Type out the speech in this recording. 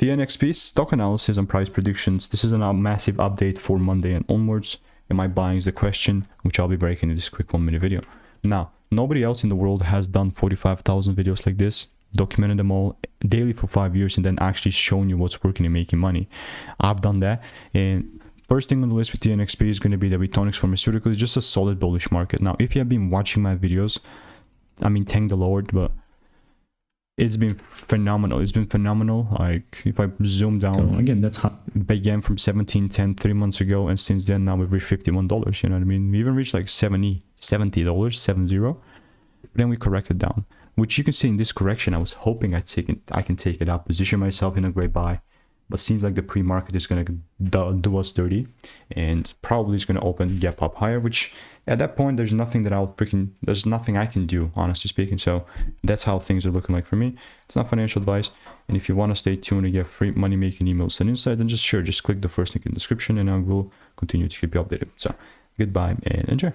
TNXP stock analysis and price predictions. This is a massive update for Monday and onwards. Am I buying is the question, which I'll be breaking in this quick 1-minute video. Now, nobody else in the world has done 45,000 videos like this, documented them all daily for 5 years, and then actually shown you what's working and making money. I've done that, and first thing on the list with TNXP is going to be that with Tonix Pharmaceuticals. It's just a solid bullish market. Now, if you have been watching my videos, I mean, thank the Lord, but it's been phenomenal. It's been phenomenal. Like, if I zoom down, so again, that's how began from 17.10 3 months ago, and since then now we've reached $51. You know what I mean? We even reached like $70, 70. But then we corrected down, which you can see in this correction. I was hoping I can take it out, position myself in a great buy, but seems like the pre-market is gonna do us dirty, and probably is gonna open gap up higher, which at that point there's nothing I can do, honestly speaking. So that's how things are looking like for me. It's not financial advice, and if you want to stay tuned to get free money making emails and insight, then just click the first link in the description, and I will continue to keep you updated. So goodbye and enjoy.